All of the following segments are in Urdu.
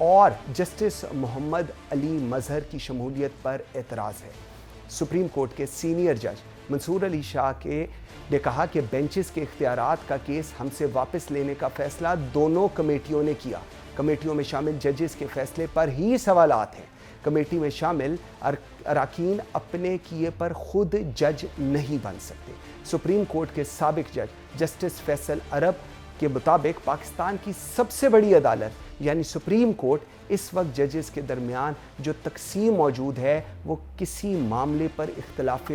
اور جسٹس محمد علی مظہر کی شمولیت پر اعتراض ہے۔ سپریم کورٹ کے سینئر جج منصور علی شاہ نے کہا کہ بینچز کے اختیارات کا کیس ہم سے واپس لینے کا فیصلہ دونوں کمیٹیوں نے کیا۔ کمیٹیوں میں شامل ججز کے فیصلے پر ہی سوالات ہیں۔ کمیٹی میں شامل اراکین اپنے کیے پر خود جج نہیں بن سکتے۔ سپریم کورٹ کے سابق جج جسٹس فیصل عرب کے مطابق پاکستان کی سب سے بڑی عدالت یعنی سپریم کورٹ اس وقت ججز کے درمیان جو تقسیم موجود ہے وہ کسی معاملے پر اختلاف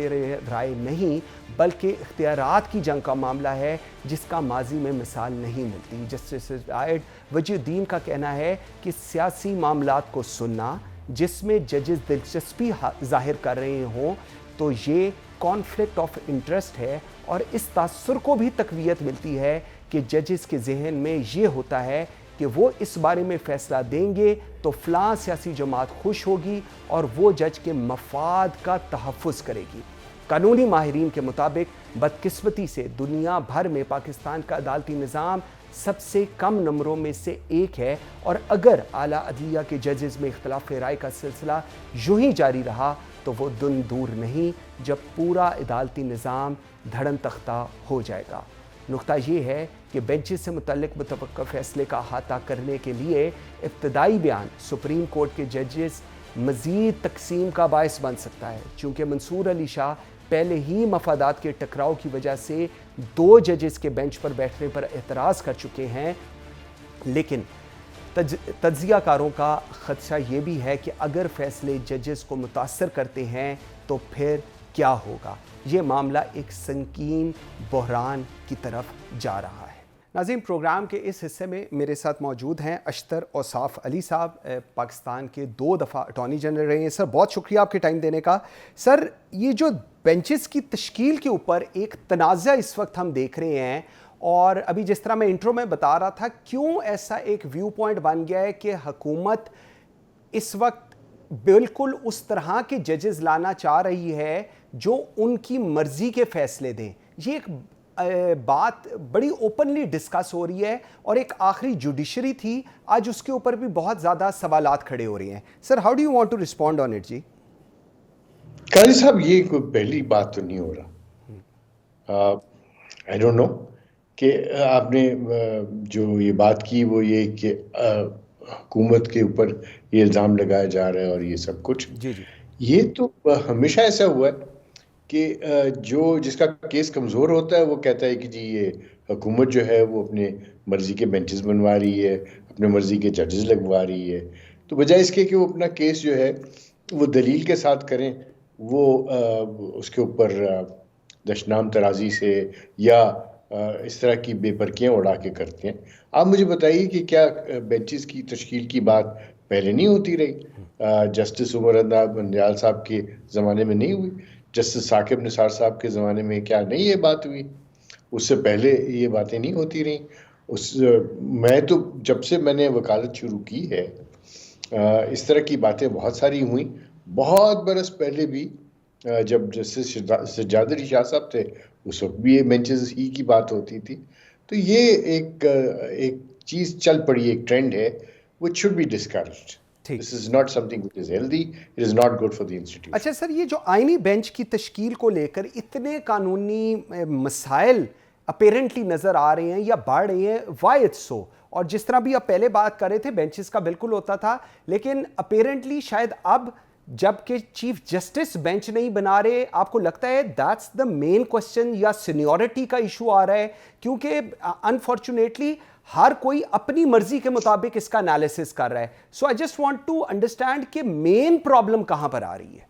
رائے نہیں بلکہ اختیارات کی جنگ کا معاملہ ہے جس کا ماضی میں مثال نہیں ملتی۔ جسٹس ریٹائرڈ وجی الدین کا کہنا ہے کہ سیاسی معاملات کو سننا جس میں ججز دلچسپی ظاہر کر رہے ہوں تو یہ کانفلکٹ آف انٹرسٹ ہے، اور اس تاثر کو بھی تقویت ملتی ہے کہ ججز کے ذہن میں یہ ہوتا ہے کہ وہ اس بارے میں فیصلہ دیں گے تو فلاں سیاسی جماعت خوش ہوگی اور وہ جج کے مفاد کا تحفظ کرے گی۔ قانونی ماہرین کے مطابق بدقسمتی سے دنیا بھر میں پاکستان کا عدالتی نظام سب سے کم نمبروں میں سے ایک ہے، اور اگر اعلیٰ عدلیہ کے ججز میں اختلاف رائے کا سلسلہ یوں ہی جاری رہا تو وہ دن دور نہیں جب پورا عدالتی نظام دھڑن تختہ ہو جائے گا۔ نقطہ یہ ہے کہ بینچز سے متعلق متوقع فیصلے کا احاطہ کرنے کے لیے ابتدائی بیان سپریم کورٹ کے ججز مزید تقسیم کا باعث بن سکتا ہے، چونکہ منصور علی شاہ پہلے ہی مفادات کے ٹکراؤ کی وجہ سے 2 ججز کے بینچ پر بیٹھنے پر اعتراض کر چکے ہیں۔ لیکن تجزیہ کاروں کا خدشہ یہ بھی ہے کہ اگر فیصلے ججز کو متاثر کرتے ہیں تو پھر کیا ہوگا؟ یہ معاملہ ایک سنگین بحران کی طرف جا رہا ہے۔ ناظرین، پروگرام کے اس حصے میں میرے ساتھ موجود ہیں اشتر اوصاف علی صاحب، پاکستان کے 2 دفعہ اٹارنی جنرل رہے ہیں۔ سر، بہت شکریہ آپ کے ٹائم دینے کا۔ سر، یہ جو بینچز کی تشکیل کے اوپر ایک تنازع اس وقت ہم دیکھ رہے ہیں، اور ابھی جس طرح میں انٹرو میں بتا رہا تھا کیوں ایسا ایک ویو پوائنٹ بن گیا ہے کہ حکومت اس وقت بالکل اس طرح کے ججز لانا چاہ رہی ہے جو ان کی مرضی کے فیصلے دیں۔ یہ ایک بات بڑی اوپنلی ڈسکس ہو رہی ہے، اور ایک آخری جوڈیشری تھی، آج اس کے اوپر بھی بہت زیادہ سوالات کھڑے ہو رہے ہیں۔ Sir, how do you want to respond on it? جی قاضی صاحب، یہ کوئی پہلی بات تو نہیں ہو رہا۔ آئی ڈونٹ نو کہ آپ نے جو یہ بات کی وہ یہ کہ حکومت کے اوپر یہ الزام لگایا جا رہا ہے اور یہ سب کچھ، یہ تو ہمیشہ ایسا ہوا ہے کہ جس کا کیس کمزور ہوتا ہے وہ کہتا ہے کہ جی یہ حکومت جو ہے وہ اپنے مرضی کے بینچز بنوا رہی ہے، اپنے مرضی کے ججز لگوا رہی ہے، تو بجائے اس کے کہ وہ اپنا کیس جو ہے وہ دلیل کے ساتھ کریں، وہ اس کے اوپر دشنام ترازی سے یا اس طرح کی بے پرکیاں اڑا کے کرتے ہیں۔ آپ مجھے بتائیے کہ کیا بینچز کی تشکیل کی بات پہلے نہیں ہوتی رہی؟ جسٹس عمر اندیال صاحب کے زمانے میں نہیں ہوئی؟ جسٹس ثاقب نثار صاحب کے زمانے میں کیا نہیں یہ بات ہوئی؟ اس سے پہلے یہ باتیں نہیں ہوتی رہیں؟ میں تو جب سے میں نے وکالت شروع کی ہے اس طرح کی باتیں بہت ساری ہوئیں۔ بہت برس پہلے بھی جب جسٹس سجاد علی شاہ صاحب تھے اس وقت بھی یہ بینچز ہی کی بات ہوتی تھی۔ تو یہ ایک چیز چل پڑی، ایک ٹرینڈ ہے which should be discouraged. This is not something which is healthy. It is not good for the institution. اچھا سر، یہ جو آئینی بینچ کی تشکیل کو لے کر اتنے قانونی مسائل اپیرنٹلی نظر آ رہے ہیں یا بڑھ رہے ہیں، why it's so؟ اور جس طرح بھی آپ پہلے بات کر رہے تھے بینچز کا بالکل ہوتا تھا، لیکن اپیرنٹلی شاید اب جب کہ چیف جسٹس بینچ نہیں بنا رہے، آپ کو لگتا ہے دیٹس دا مین کوشچن، یا سینیورٹی کا ایشو آ رہا ہے؟ کیونکہ انفارچونیٹلی ہر کوئی اپنی مرضی کے مطابق اس کا انالیسس کر رہا ہے۔ So I just want to understand کہ مین پرابلم کہاں پر آ رہی ہے؟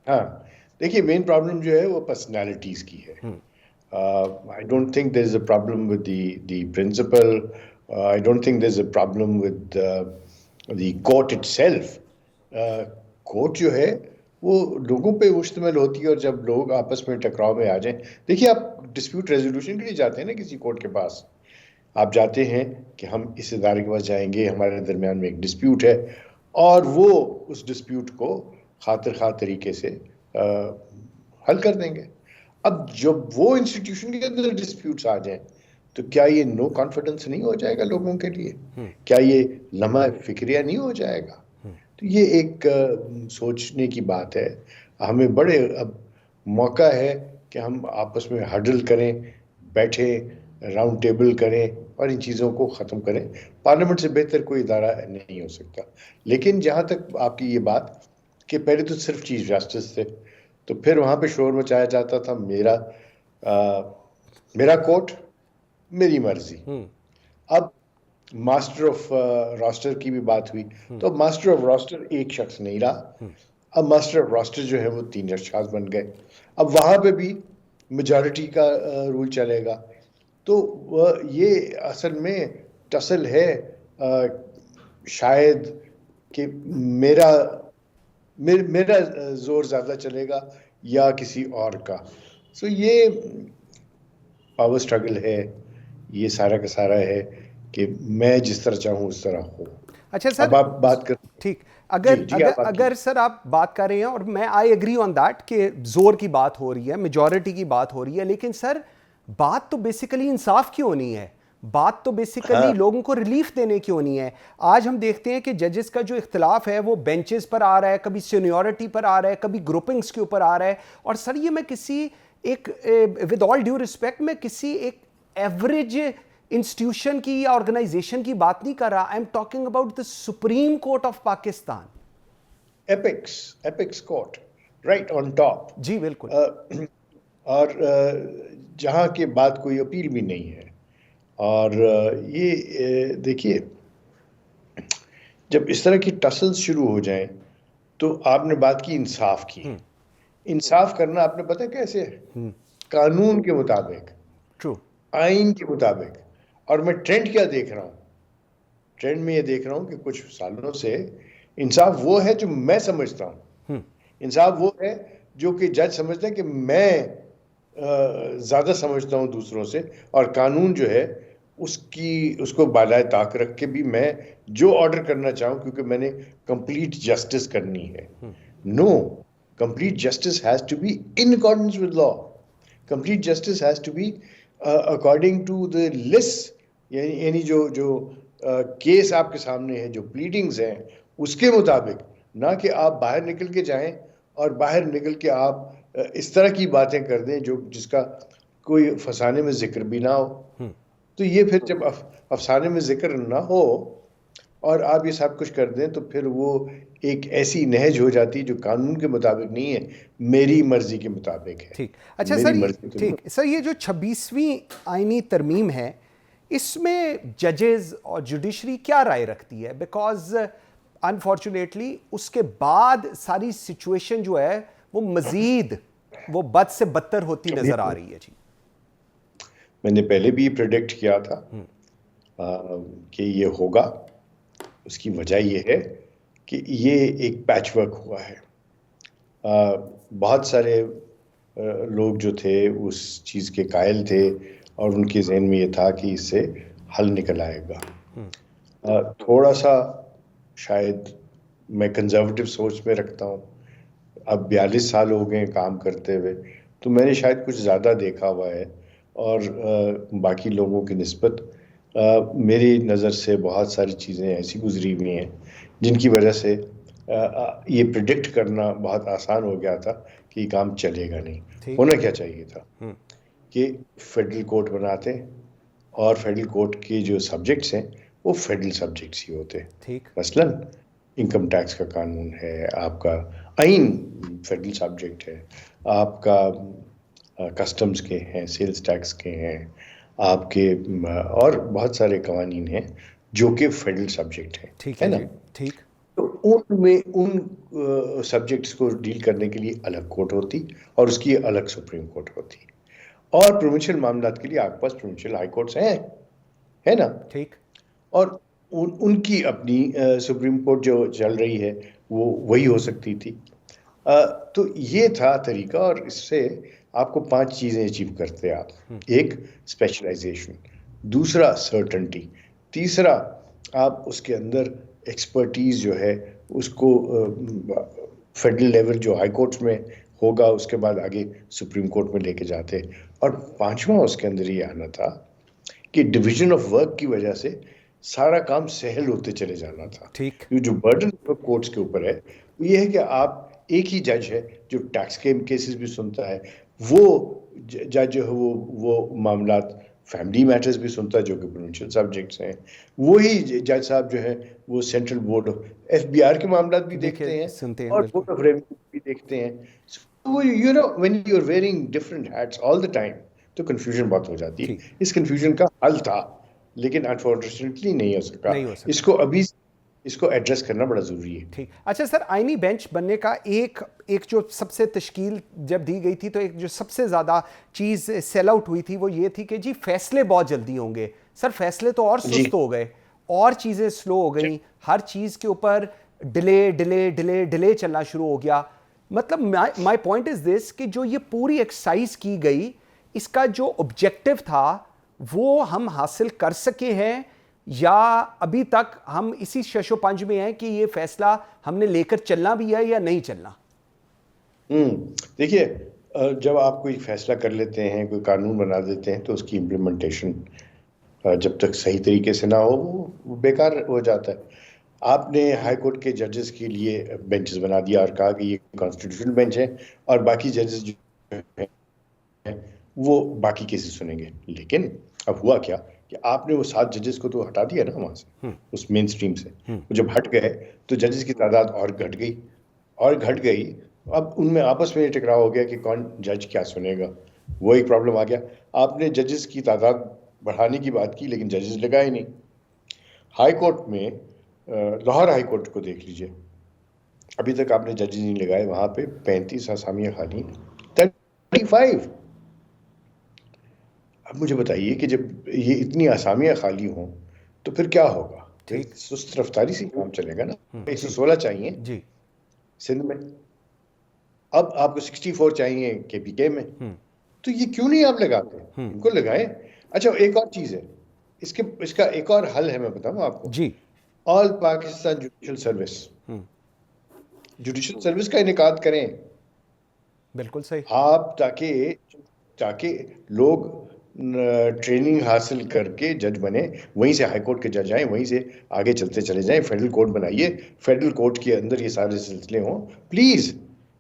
ہاں دیکھیے، مین پرابلم جو ہے وہ پرسنالٹیز کی ہے۔ I don't think there's a problem with the principle. I don't think there's a problem with the court itself. Court جو ہے وہ لوگوں پہ مشتمل ہوتی ہے، اور جب لوگ آپس میں ٹکراؤ میں آ جائیں، دیکھیے آپ ڈسپیوٹ ریزولوشن کے لیے جاتے ہیں نا کسی کورٹ کے پاس، آپ جاتے ہیں کہ ہم اس ادارے کے پاس جائیں گے، ہمارے درمیان میں ایک ڈسپیوٹ ہے، اور وہ اس ڈسپیوٹ کو خاطر خواہ طریقے سے حل کر دیں گے۔ اب جب وہ انسٹیٹیوشن کے اندر ڈسپیوٹس آ جائیں تو کیا یہ نو کانفیڈنس نہیں ہو جائے گا لوگوں کے لیے؟ کیا یہ لمحہ فکریہ نہیں ہو جائے گا؟ تو یہ ایک سوچنے کی بات ہے. ہمیں بڑے اب موقع ہے کہ ہم آپس میں ہڈل کریں, بیٹھیں, راؤنڈ ٹیبل کریں اور ان چیزوں کو ختم کریں. پارلیمنٹ سے بہتر کوئی ادارہ نہیں ہو سکتا. لیکن جہاں تک آپ کی یہ بات کہ پہلے تو صرف چیف جسٹس تھے, تو پھر وہاں پہ شور مچایا جاتا تھا میرا کورٹ میری مرضی. اب ماسٹر آف راسٹر کی بھی بات ہوئی, تو اب ماسٹر آف راسٹر ایک شخص نہیں رہا, اب ماسٹر آف راسٹر جو ہے وہ 3 اشخاص بن گئے. اب وہاں پہ بھی میجارٹی کا رول چلے گا. تو یہ اصل میں ٹسل ہے شاید کہ میرا زور زیادہ چلے گا یا کسی اور کا. سو یہ پاور سٹرگل ہے, یہ سارا کا سارا ہے کہ میں جس طرح چاہوں اس طرح ہوں. اچھا سر, اب آپ بات کر ٹھیک, اگر سر آپ بات کر رہے ہیں اور میں آئی ایگری آن دیٹ کہ زور کی بات ہو رہی ہے, میجورٹی کی بات ہو رہی ہے, لیکن سر بات تو بیسیکلی انصاف کی ہونی ہے, بات تو بیسیکلی لوگوں کو ریلیف دینے کی ہونی ہے. آج ہم دیکھتے ہیں کہ ججز کا جو اختلاف ہے وہ بینچز پر آ رہا ہے, کبھی سینیورٹی پر آ رہا ہے, کبھی گروپنگز کے اوپر آ رہا ہے. اور سر یہ میں کسی ایک ود آل ڈیو رسپیکٹ میں کسی ایک ایوریج انسٹیٹیوشن کی یا آرگنائزیشن کی بات نہیں کر رہا. I am talking about the Supreme Court of Pakistan. Apex court right on top. جی بالکل. اور جہاں کے بعد کوئی اپیل بھی نہیں ہے. اور یہ دیکھیے, جب اس طرح کی ٹسلز شروع ہو جائیں تو آپ نے بات کی انصاف کی. انصاف کرنا آپ نے پتہ کیسے ہے؟ قانون کے مطابق, ٹرو, آئین کے مطابق. اور میں ٹرینڈ کیا دیکھ رہا ہوں؟ ٹرینڈ میں یہ دیکھ رہا ہوں کہ کچھ سالوں سے انصاف وہ ہے جو میں سمجھتا ہوں. انصاف وہ ہے جو کہ جج سمجھتا ہے کہ میں زیادہ سمجھتا ہوں دوسروں سے, اور قانون جو ہے اس کو بالائے طاق رکھ کے بھی میں جو آرڈر کرنا چاہوں, کیونکہ میں نے کمپلیٹ جسٹس کرنی ہے. نو, complete justice has to be in accordance with law. Complete justice has to be according to the lists. یعنی جو کیس آپ کے سامنے ہے, جو پلیڈنگز ہیں, اس کے مطابق, نہ کہ آپ باہر نکل کے جائیں اور باہر نکل کے آپ اس طرح کی باتیں کر دیں جس کا کوئی فسانے میں ذکر بھی نہ ہو. تو یہ پھر جب افسانے میں ذکر نہ ہو اور آپ یہ سب کچھ کر دیں تو پھر وہ ایک ایسی نہج ہو جاتی جو قانون کے مطابق نہیں ہے, میری مرضی کے مطابق ہے. ٹھیک. اچھا سر, ٹھیک سر, یہ جو 26ویں آئینی ترمیم ہے, اس میں ججز اور جوڈیشری کیا رائے رکھتی ہے؟ بیکاز انفارچونیٹلی اس کے بعد ساری سچویشن جو ہے وہ مزید وہ بد سے بدتر ہوتی نظر آ رہی ہے. جی میں نے پہلے بھی پریڈکٹ کیا تھا کہ یہ ہوگا. اس کی وجہ یہ ہے کہ یہ ایک پیچ ورک ہوا ہے. بہت سارے لوگ جو تھے اس چیز کے قائل تھے اور ان کے ذہن میں یہ تھا کہ اس سے حل نکل آئے گا. تھوڑا سا شاید میں کنزرویٹو سوچ میں رکھتا ہوں. اب 42 سال ہو گئے کام کرتے ہوئے, تو میں نے شاید کچھ زیادہ دیکھا ہوا ہے, اور باقی لوگوں کی نسبت میری نظر سے بہت ساری چیزیں ایسی گزری ہوئی ہیں جن کی وجہ سے یہ پریڈکٹ کرنا بہت آسان ہو گیا تھا کہ یہ کام چلے گا نہیں. ہونا کیا چاہیے تھا کہ فیڈرل کورٹ بناتے, اور فیڈرل کورٹ کے جو سبجیکٹس ہیں وہ فیڈرل سبجیکٹس ہی ہوتے. مثلا انکم ٹیکس کا قانون ہے, آپ کا آئین فیڈرل سبجیکٹ ہے, آپ کا کسٹمز کے ہیں, سیلز ٹیکس کے ہیں, آپ کے اور بہت سارے قوانین ہیں جو کہ فیڈرل سبجیکٹ ہیں, ہے نا. ٹھیک. تو ان میں ان سبجیکٹس کو ڈیل کرنے کے لیے الگ کورٹ ہوتی اور اس کی الگ سپریم کورٹ ہوتی. اور پروونشل معاملات کے لیے آپ کے پاس پروونشل ہائی کورٹس ہیں, ہے نا. ٹھیک. اور ان کی اپنی سپریم کورٹ جو چل رہی ہے وہ وہی ہو سکتی تھی. تو یہ تھا طریقہ, اور اس سے آپ کو 5 چیزیں اچیو کرتے آپ. ایک اسپیشلائزیشن, دوسرا سرٹنٹی, تیسرا آپ اس کے اندر ایکسپرٹیز جو ہے اس کو فیڈرل لیول جو ہائی کورٹس میں ہوگا اس کے بعد آگے سپریم کورٹ میں لے کے جاتے, اور 5واں اس کے اندر یہ آنا تھا کہ ڈویژن آف ورک کی وجہ سے سارا کام سہل ہوتے چلے جانا تھا. ٹھیک. جو برڈن کورٹس کے اوپر ہے وہ یہ ہے کہ آپ ایک ہی جج ہے جو ٹیکس کے کیسز بھی سنتا ہے, وہ جج جو ہے وہ معاملات فیملی میٹرز بھی سنتا ہے جو کہ پروونشل سبجیکٹس ہیں, وہی جج صاحب جو ہے وہ central board F B R کے معاملات بھی دیکھتے ہیں اور بورڈ آف ریونیو بھی دیکھتے ہیں. You know when you are wearing different hats all the time تو کنفیوژن بہت ہو جاتی ہے. اس کنفیوژن کا حل تھا لیکن انفارچونیٹلی نہیں ہو سکا. اس کو ابھی اس کو ایڈریس کرنا بڑا ضروری ہے. ٹھیک. اچھا سر, آئینی بینچ بننے کا ایک جو سب سے تشکیل جب دی گئی تھی تو ایک جو سب سے زیادہ چیز سیل آؤٹ ہوئی تھی وہ یہ تھی کہ جی فیصلے بہت جلدی ہوں گے. سر فیصلے تو اور سست ہو گئے اور چیزیں سلو ہو گئیں, ہر چیز کے اوپر ڈیلے چلنا شروع ہو گیا. مطلب مائی پوائنٹ از دس کہ جو یہ پوری ایکسرسائز کی گئی اس کا جو آبجیکٹو تھا وہ ہم حاصل کر سکے ہیں یا ابھی تک ہم اسی شش و پنج میں ہیں کہ یہ فیصلہ ہم نے لے کر چلنا بھی ہے یا نہیں چلنا؟ دیکھیے, جب آپ کوئی فیصلہ کر لیتے ہیں, کوئی قانون بنا دیتے ہیں تو اس کی امپلیمنٹیشن جب تک صحیح طریقے سے نہ ہو وہ بیکار ہو جاتا ہے. آپ نے ہائی کورٹ کے ججز کے لیے بینچز بنا دیا اور کہا کہ یہ کانسٹیٹیوشنل بینچ ہے اور باقی ججز جو ہیں وہ باقی کیسز سنیں گے. لیکن اب ہوا کیا کہ آپ نے وہ 7 ججز کو تو ہٹا دیا نا وہاں سے, اس مین سٹریم سے. وہ جب ہٹ گئے تو ججز کی تعداد اور گھٹ گئی. اب ان میں آپس میں یہ ٹکراؤ ہو گیا کہ کون جج کیا سنے گا, وہ ایک پرابلم آ گیا. آپ نے ججز کی تعداد بڑھانے کی بات کی لیکن ججز لگائے نہیں. ہائی کورٹ میں لاہور ہائی کورٹ کو دیکھ لیجئے, ابھی تک آپ نے ججز نہیں لگائے. وہاں پہ 35 اسامیاں خالی, 35. اب مجھے بتائیے کہ جب یہ اتنی اسامیاں خالی ہوں تو پھر کیا ہوگا؟ سست رفتاری سے کام چلے گا نا. 116 چاہیے جی سندھ میں, اب آپ کو 64 چاہیے کے پی کے میں, تو یہ کیوں نہیں آپ لگاتے؟ ان کو لگائیں. اچھا ایک اور چیز ہے, اس کا ایک اور حل ہے, میں بتاؤں آپ کو. جی, آل پاکستان جوڈیشل سروس کا انعقاد کریں. بالکل صحیح. آپ تاکہ لوگ ٹریننگ حاصل کر کے جج بنے, وہیں سے ہائی کورٹ کے جج آئیں, وہیں سے آگے چلتے چلے جائیں. فیڈرل کورٹ بنائیے, فیڈرل کورٹ کے اندر یہ سارے سلسلے ہوں. پلیز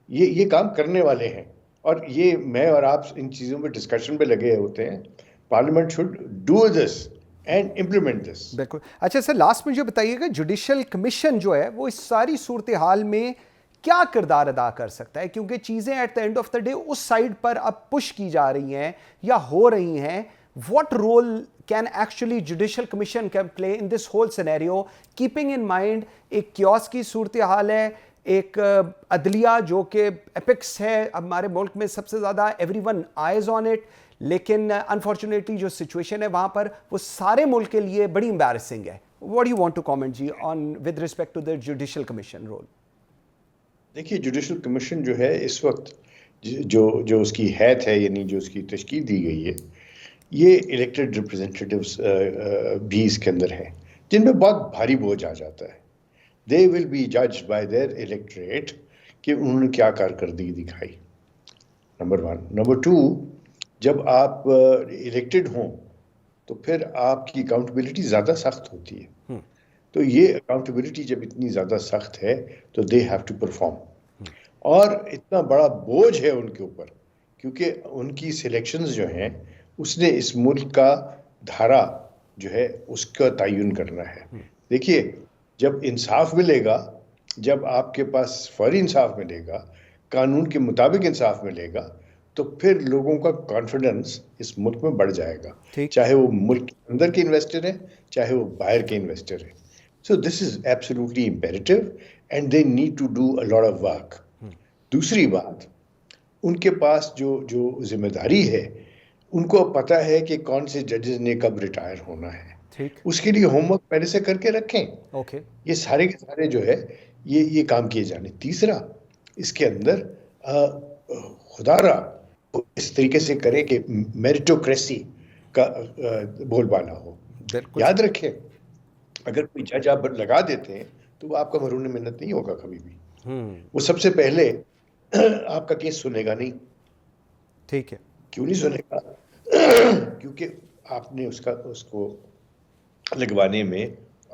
یہ کام کرنے والے ہیں اور یہ میں اور آپ ان چیزوں پہ ڈسکشن پہ لگے ہوتے ہیں. Parliament should do this and implement this. بالکل. اچھا سر, لاسٹ میں جو بتائیے گا جوڈیشل کمیشن جو ہے وہ اس ساری صورتحال میں کیا کردار ادا کر سکتا ہے, کیونکہ چیزیں at the end of the day اس سائڈ پر اب پش کی جا رہی ہیں یا ہو رہی ہیں. What role can actually judicial commission can play in this whole scenario, keeping in mind ایک کیوس کی صورتحال ہے, ایک عدلیہ جو کہ ایپکس ہے ہمارے ملک میں سب سے زیادہ, everyone eyes on it, لیکن انفارچونیٹلی جو سچویشن ہے وہاں پر وہ سارے ملک کے لیے بڑی امبیرسنگ ہے. What do you want to comment ji on with respect to the judicial commission role? دیکھیے, جوڈیشل کمیشن جو ہے اس وقت جو اس کی حیث ہے, یعنی جو اس کی تشکیل دی گئی ہے, یہ الیکٹڈ ریپرزینٹیٹیوز بھی اس کے اندر ہیں جن میں بہت بھاری بوجھ آ جاتا ہے. They will be judged by their electorate کہ انہوں نے کیا کارکردگی دکھائی, نمبر 1. نمبر 2, جب آپ الیکٹڈ ہوں تو پھر آپ کی اکاؤنٹیبلٹی زیادہ سخت ہوتی ہے. تو یہ اکاؤنٹیبلٹی جب اتنی زیادہ سخت ہے تو دے ہیو ٹو پرفارم, اور اتنا بڑا بوجھ ہے ان کے اوپر کیونکہ ان کی سلیکشنز جو ہیں اس نے اس ملک کا دھارا جو ہے اس کا تعین کرنا ہے. دیکھیے, جب انصاف ملے گا, جب آپ کے پاس فوری انصاف ملے گا, قانون کے مطابق انصاف ملے گا, تو پھر لوگوں کا کانفیڈنس اس ملک میں بڑھ جائے گا, چاہے وہ ملک کے اندر کے انویسٹر ہیں چاہے وہ باہر کے انویسٹر ہیں. So this is absolutely imperative and they need to do a lot of work. دوسری بات, ان کے پاس جو ذمہ داری ہے, ان کو پتہ ہے کہ کون سے ججز نے کب ریٹائر ہونا ہے, اس کے لیے ہوم ورک پہلے سے کر کے رکھیں. یہ سارے کے سارے جو ہے یہ کام کیے جانے. تیسرا, اس کے اندر خدا را اس طریقے سے کریں کہ میریٹوکریسی کا بول بالا ہو. یاد رکھیں, اگر کوئی جج آپ لگا دیتے ہیں تو وہ آپ کا مرہون منت نہیں ہوگا کبھی بھی. وہ سب سے پہلے آپ کا کیس سنے گا نہیں. ٹھیک ہے. کیوں نہیں سنے گا؟ کیونکہ آپ نے اس کو لگوانے میں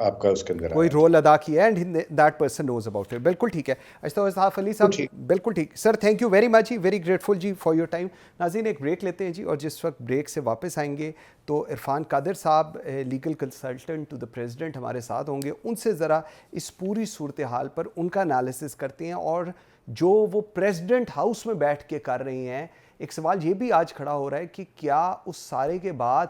آپ کا اس کے اندر کوئی رول ادا کیا ہے and that person knows about it. بالکل ٹھیک ہے اشتاق علی صاحب, بالکل ٹھیک sir, thank you very much جی, ویری گریٹفل جی فار یور ٹائم. ناظرین ایک بریک لیتے ہیں جی, اور جس وقت بریک سے واپس آئیں گے تو عرفان قادر صاحب legal consultant to the president ہمارے ساتھ ہوں گے. ان سے ذرا اس پوری صورتحال پر ان کا انالیسس کرتے ہیں, اور جو وہ پریزیڈنٹ ہاؤس میں بیٹھ کے کر رہے ہیں. ایک سوال یہ بھی آج کھڑا ہو رہا ہے کہ کیا اس سارے کے بعد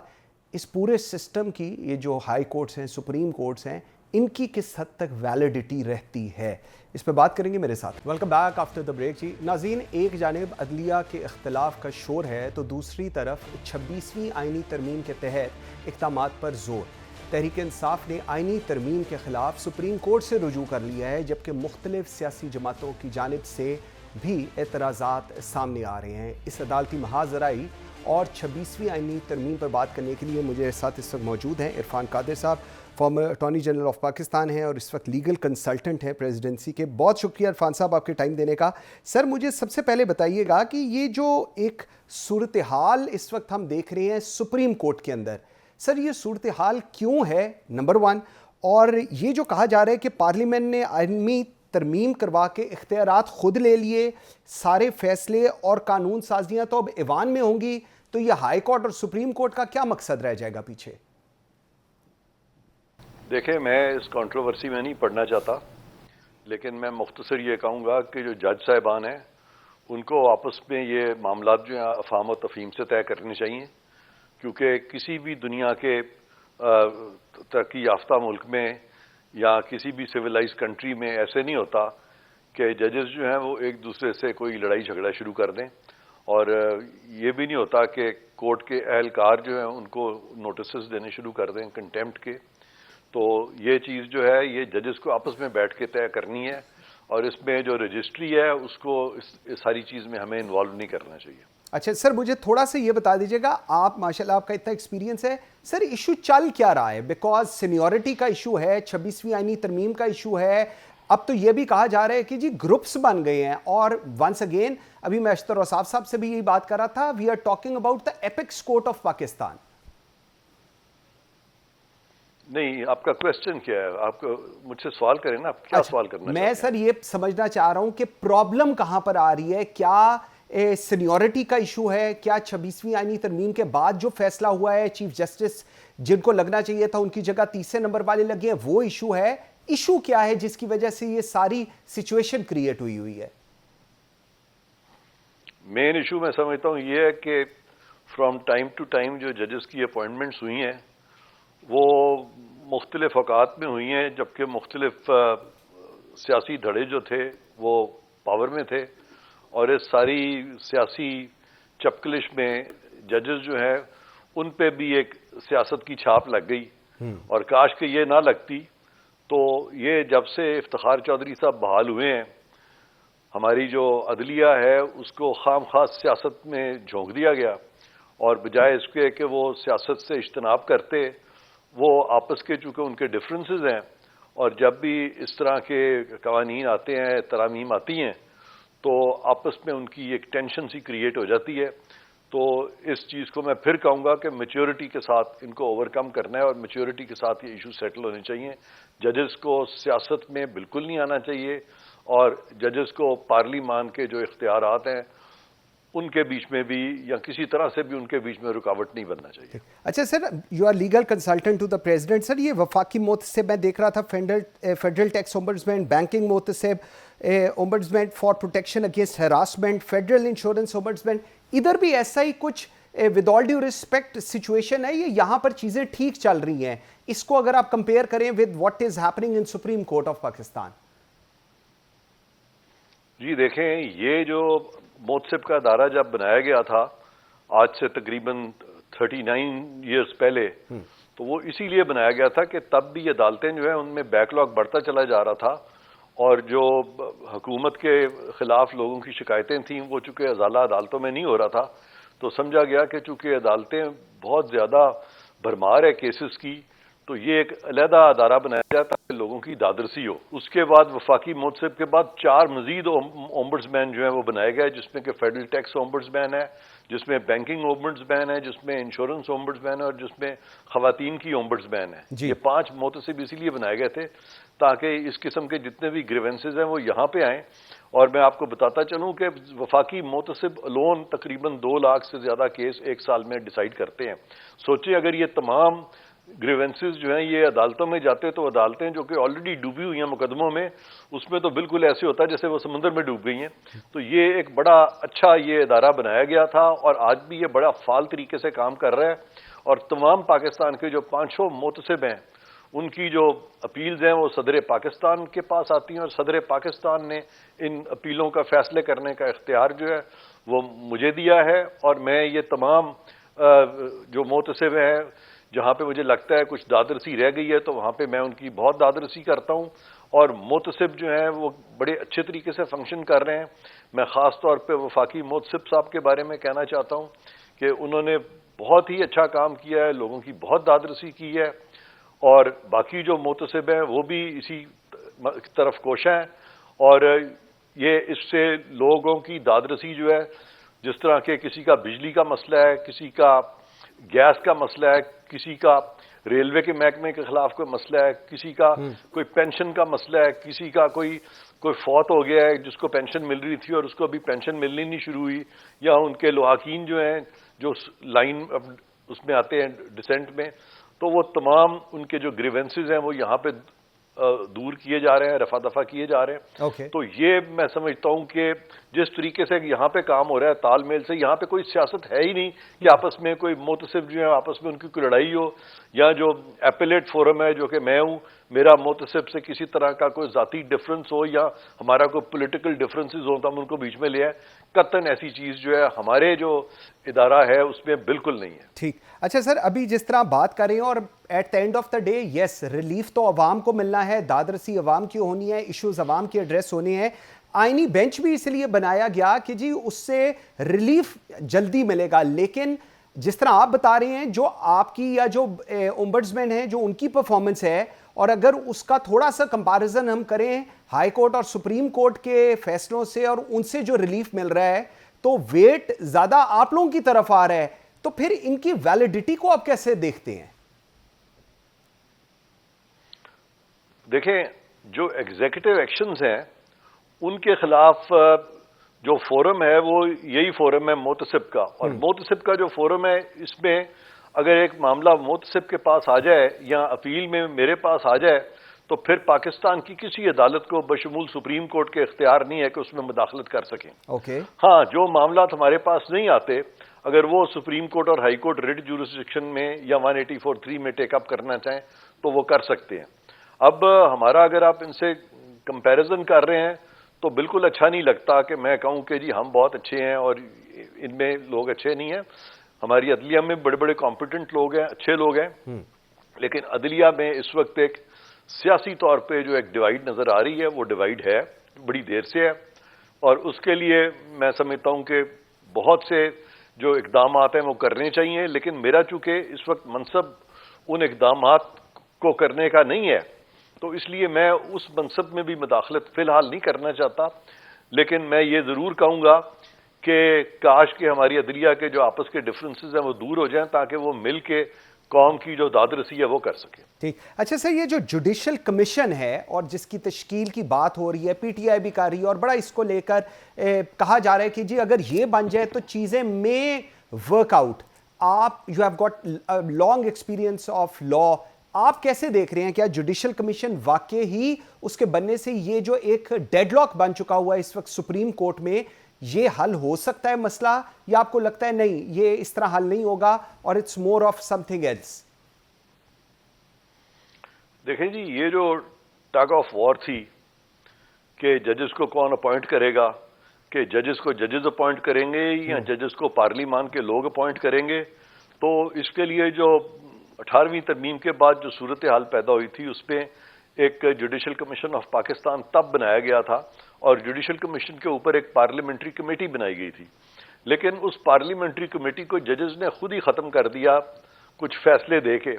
اس پورے سسٹم کی, یہ جو ہائی کورٹس ہیں, سپریم کورٹس ہیں, ان کی کس حد تک ویلیڈیٹی رہتی ہے, اس پہ بات کریں گے میرے ساتھ. Welcome back after the break جی. ناظرین ایک جانب عدلیہ کے اختلاف کا شور ہے تو دوسری طرف 26ویں آئینی ترمیم کے تحت اقدامات پر زور. تحریک انصاف نے آئینی ترمیم کے خلاف سپریم کورٹ سے رجوع کر لیا ہے, جبکہ مختلف سیاسی جماعتوں کی جانب سے بھی اعتراضات سامنے آ رہے ہیں. اس عدالتی محاذ ذرائی اور 26ویں آئینی ترمیم پر بات کرنے کے لیے مجھے ساتھ اس وقت موجود ہیں عرفان قادر صاحب, former attorney general of Pakistan ہیں اور اس وقت لیگل کنسلٹنٹ ہیں پریزیڈنسی کے. بہت شکریہ عرفان صاحب آپ کے ٹائم دینے کا. سر مجھے سب سے پہلے بتائیے گا کہ یہ جو ایک صورتحال اس وقت ہم دیکھ رہے ہیں سپریم کورٹ کے اندر, سر یہ صورتحال کیوں ہے, نمبر ون, اور یہ جو کہا جا رہا ہے کہ پارلیمنٹ نے آئینی ترمیم کروا کے اختیارات خود لے لیے, سارے فیصلے اور قانون سازیاں تو اب ایوان میں ہوں گی, تو یہ ہائی کورٹ اور سپریم کورٹ کا کیا مقصد رہ جائے گا پیچھے؟ دیکھیں میں اس کنٹروورسی میں نہیں پڑھنا چاہتا, لیکن میں مختصر یہ کہوں گا کہ جو جج صاحبان ہیں ان کو آپس میں یہ معاملات جو ہیں افہام و تفہیم سے طے کرنے چاہیے, کیونکہ کسی بھی دنیا کے ترقی یافتہ ملک میں یا کسی بھی سویلائز کنٹری میں ایسے نہیں ہوتا کہ ججز جو ہیں وہ ایک دوسرے سے کوئی لڑائی جھگڑا شروع کر دیں, اور یہ بھی نہیں ہوتا کہ کورٹ کے اہلکار جو ہیں ان کو نوٹسز دینے شروع کر دیں کنٹیمپٹ کے. تو یہ چیز جو ہے یہ ججز کو آپس میں بیٹھ کے طے کرنی ہے, اور اس میں جو رجسٹری ہے اس کو اس ساری چیز میں ہمیں انوالو نہیں کرنا چاہیے. اچھا سر مجھے تھوڑا سا یہ بتا دیجیے گا, آپ ماشاءاللہ آپ کا اتنا ایکسپیرینس ہے, سر ایشو چل کیا رہا ہے؟ بیکاز سینیورٹی کا ایشو ہے, 26ویں آئینی ترمیم کا ایشو ہے, اب تو یہ بھی کہا جا رہا ہے کہ جی گروپس بن گئے ہیں, اور ونس اگین ابھی میں اشتر اوصاف صاحب سے بھی یہی بات کر رہا تھا, we are talking about the apex court of Pakistan. نہیں, آپ کا کویسچن کیا ہے؟ آپ کو مجھ سے سوال کریں نا, آپ کیا سوال کرنا چاہتے ہیں؟ میں سر یہ سمجھنا چاہ رہا ہوں کہ پرابلم کہاں پر آ رہی ہے, کیا سینیورٹی کا ایشو ہے, کیا 26ویں آئینی ترمیم کے بعد جو فیصلہ ہوا ہے چیف جسٹس جن کو لگنا چاہیے تھا ان کی جگہ تیسرے نمبر والے لگے ہیں, وہ ایشو ہے؟ ایشو کیا ہے جس کی وجہ سے یہ ساری سچویشن کریٹ ہوئی ہے؟ مین ایشو میں سمجھتا ہوں یہ ہے کہ فرام ٹائم ٹو ٹائم جو ججز کی اپوائنٹمنٹس ہوئی ہیں وہ مختلف اوقات میں ہوئی ہیں, جبکہ مختلف سیاسی دھڑے جو تھے وہ پاور میں تھے, اور اس ساری سیاسی چپکلش میں ججز جو ہیں ان پہ بھی ایک سیاست کی چھاپ لگ گئی, اور کاش کہ یہ نہ لگتی. تو یہ جب سے افتخار چودھری صاحب بحال ہوئے ہیں, ہماری جو عدلیہ ہے اس کو خام خاص سیاست میں جھونک دیا گیا, اور بجائے اس کے کہ وہ سیاست سے اجتناب کرتے, وہ آپس کے چونکہ ان کے ڈفرینسز ہیں, اور جب بھی اس طرح کے قوانین آتے ہیں, ترامیم آتی ہیں, تو آپس میں ان کی ایک ٹینشن سی کریٹ ہو جاتی ہے. تو اس چیز کو میں پھر کہوں گا کہ میچیورٹی کے ساتھ ان کو اوور کم کرنا ہے, اور میچیورٹی کے ساتھ یہ ایشو سیٹل ہونے چاہیے. ججز کو سیاست میں بالکل نہیں آنا چاہیے, اور ججز کو پارلیمان کے جو اختیارات ہیں ان کے بیچ میں بھی یا کسی طرح سے بھی ان کے بیچ میں رکاوٹ نہیں بننا چاہیے. اچھا sir, you are legal consultant to the president. Sir یہ وفاقی محتسب میں دیکھ رہا تھا, فیڈرل ٹیکس اومبڈسمین, بینکنگ محتسب, ombudsman for protection against harassment, federal insurance ombudsman, ادھر بھی ایسا ہی کچھ with all due respect situation ہے, یہ یہاں پر چیزیں ٹھیک چل رہی ہیں؟ اس کو اگر آپ کمپیئر کریں with what is happening in Supreme Court of Pakistan. جی دیکھیں, یہ جو محتسب کا ادارہ جب بنایا گیا تھا آج سے تقریباً 39 ایئرز پہلے, تو وہ اسی لیے بنایا گیا تھا کہ تب بھی عدالتیں جو ہیں ان میں بیک لاگ بڑھتا چلا جا رہا تھا, اور جو حکومت کے خلاف لوگوں کی شکایتیں تھیں وہ چونکہ ازالہ عدالتوں میں نہیں ہو رہا تھا, تو سمجھا گیا کہ چونکہ عدالتیں بہت زیادہ بھرمار ہے کیسز کی, تو یہ ایک علیحدہ ادارہ بنایا گیا تاکہ لوگوں کی دادرسی ہو. اس کے بعد وفاقی محتسب کے بعد 4 مزید اومبڈسمین جو ہیں وہ بنائے گئے, جس میں کہ فیڈرل ٹیکس اومبڈسمین ہے, جس میں بینکنگ اومبڈسمین ہے, جس میں انشورنس اومبڈسمین ہے, اور جس میں خواتین کی اومبڈسمین ہے. یہ 5 محتسب اسی لیے بنائے گئے تھے تاکہ اس قسم کے جتنے بھی گریونسز ہیں وہ یہاں پہ آئیں. اور میں آپ کو بتاتا چلوں کہ وفاقی محتسب الون تقریباً 2 لاکھ سے زیادہ کیس ایک سال میں ڈیسائیڈ کرتے ہیں. سوچیں اگر یہ تمام گریونسز جو ہیں یہ عدالتوں میں جاتے تو عدالتیں جو کہ آلریڈی ڈوبی ہوئی ہیں مقدموں میں, اس میں تو بالکل ایسے ہوتا ہے جیسے وہ سمندر میں ڈوب گئی ہیں. تو یہ ایک بڑا اچھا یہ ادارہ بنایا گیا تھا اور آج بھی یہ بڑا فعال طریقے سے کام کر رہا ہے. اور تمام پاکستان کے جو 500 محتسب ہیں ان کی جو اپیلز ہیں وہ صدر پاکستان کے پاس آتی ہیں, اور صدر پاکستان نے ان اپیلوں کا فیصلے کرنے کا اختیار جو ہے وہ مجھے دیا ہے. اور میں یہ تمام جو محتسب ہیں جہاں پہ مجھے لگتا ہے کچھ دادرسی رہ گئی ہے تو وہاں پہ میں ان کی بہت دادرسی کرتا ہوں, اور محتسب جو ہیں وہ بڑے اچھے طریقے سے فنکشن کر رہے ہیں. میں خاص طور پہ وفاقی محتسب صاحب کے بارے میں کہنا چاہتا ہوں کہ انہوں نے بہت ہی اچھا کام کیا ہے, لوگوں کی بہت دادرسی کی ہے, اور باقی جو محتسب ہیں وہ بھی اسی طرف کوشاں ہیں. اور یہ اس سے لوگوں کی دادرسی جو ہے, جس طرح کہ کسی کا بجلی کا مسئلہ ہے, کسی کا گیس کا مسئلہ ہے, کسی کا ریلوے کے محکمے کے خلاف کوئی مسئلہ ہے, کسی کا کوئی پینشن کا مسئلہ ہے, کسی کا کوئی فوت ہو گیا ہے جس کو پینشن مل رہی تھی اور اس کو ابھی پینشن ملنی نہیں شروع ہوئی, یا ان کے لواحقین جو ہیں جو لائن اس میں آتے ہیں ڈسینٹ میں, تو وہ تمام ان کے جو گریونسز ہیں وہ یہاں پہ دور کیے جا رہے ہیں, رفع دفع کیے جا رہے ہیں. تو یہ میں سمجھتا ہوں کہ جس طریقے سے یہاں پہ کام ہو رہا ہے تال میل سے, یہاں پہ کوئی سیاست ہے ہی نہیں کہ آپس میں کوئی محتسب جو ہے آپس میں ان کی کوئی لڑائی ہو, یا جو ایپیلیٹ فورم ہے جو کہ میں ہوں, میرا محتسب سے کسی طرح کا کوئی ذاتی ڈفرنس ہو یا ہمارا کوئی پولیٹیکل ڈفرنسز ہو تو ہم ان کو بیچ میں لے آئیں. قطعاً ایسی چیز جو ہے ہمارے جو ادارہ ہے اس میں بالکل نہیں ہے. ٹھیک. اچھا سر, ابھی جس طرح بات کر رہے ہیں, اور at the end of the day yes relief تو عوام کو ملنا ہے, دادرسی عوام کی ہونی ہے, ایشوز عوام کی ایڈریس ہونے ہیں. آئینی بینچ بھی اس لیے بنایا گیا کہ جی اس سے ریلیف جلدی ملے گا, لیکن جس طرح آپ بتا رہے ہیں جو آپ کی یا جو اومبڈسمین ہیں جو ان کی پرفارمنس ہے, اور اگر اس کا تھوڑا سا کمپیریزن ہم کریں ہائی کورٹ اور سپریم کورٹ کے فیصلوں سے اور ان سے جو ریلیف مل رہا ہے, تو ویٹ زیادہ آپ لوگوں کی طرف آ رہا ہے. تو پھر ان کی ویلیڈیٹی کو آپ کیسے دیکھتے ہیں؟ دیکھیں, جو ایگزیکٹو ایکشنز ہیں ان کے خلاف جو فورم ہے وہ یہی فورم ہے محتسب کا, اور محتسب کا جو فورم ہے اس میں اگر ایک معاملہ محتسب کے پاس آ جائے یا اپیل میں میرے پاس آ جائے تو پھر پاکستان کی کسی عدالت کو بشمول سپریم کورٹ کے اختیار نہیں ہے کہ اس میں مداخلت کر سکیں. ہاں, جو معاملات ہمارے پاس نہیں آتے اگر وہ سپریم کورٹ اور ہائی کورٹ ریٹ جورسڈکشن میں یا 184(3) میں ٹیک اپ کرنا چاہیں تو وہ کر سکتے ہیں. اب ہمارا اگر آپ ان سے کمپیریزن کر رہے ہیں تو بالکل اچھا نہیں لگتا کہ میں کہوں کہ جی ہم بہت اچھے ہیں اور ان میں لوگ اچھے نہیں ہیں. ہماری عدلیہ میں بڑے بڑے کمپیٹنٹ لوگ ہیں, اچھے لوگ ہیں, لیکن عدلیہ میں اس وقت ایک سیاسی طور پہ جو ایک ڈیوائیڈ نظر آ رہی ہے وہ ڈیوائیڈ ہے, بڑی دیر سے ہے, اور اس کے لیے میں سمجھتا ہوں کہ بہت سے جو اقدامات ہیں وہ کرنے چاہیے. لیکن میرا چونکہ اس وقت منصب ان اقدامات کو کرنے کا نہیں ہے تو اس لیے میں اس منصب میں بھی مداخلت فی الحال نہیں کرنا چاہتا. لیکن میں یہ ضرور کہوں گا کہ کاش کہ ہماری عدلیہ کے جو آپس کے ڈفرنسز ہیں وہ دور ہو جائیں تاکہ وہ مل کے قوم کی جو دادرسی ہے وہ کر سکے. ٹھیک. اچھا سر, یہ جو جوڈیشل کمیشن ہے اور جس کی تشکیل کی بات ہو رہی ہے, پی ٹی آئی بھی کر رہی ہے, اور بڑا اس کو لے کر کہا جا رہا ہے کہ جی اگر یہ بن جائے تو چیزیں میں ورک آؤٹ. آپ you have got long experience of law, آپ کیسے دیکھ رہے ہیں, کیا جوڈیشل کمیشن واقع ہی اس کے بننے سے یہ جو ایک ڈیڈ لاک بن چکا ہوا ہے اس وقت سپریم کورٹ میں, یہ حل ہو سکتا ہے مسئلہ, یا آپ کو لگتا ہے نہیں یہ اس طرح حل نہیں ہوگا اور it's more of something else? دیکھیں جی, یہ جو ٹگ آف وار تھی کہ ججز کو کون اپوائنٹ کرے گا, کہ ججز کو ججز اپوائنٹ کریں گے یا ججز کو پارلیمان کے لوگ اپوائنٹ کریں گے, تو اس کے لیے جو 18ویں ترمیم کے بعد جو صورتحال پیدا ہوئی تھی اس پہ ایک جوڈیشل کمیشن آف پاکستان تب بنایا گیا تھا, اور جوڈیشل کمیشن کے اوپر ایک پارلیمنٹری کمیٹی بنائی گئی تھی. لیکن اس پارلیمنٹری کمیٹی کو ججز نے خود ہی ختم کر دیا کچھ فیصلے دے کے,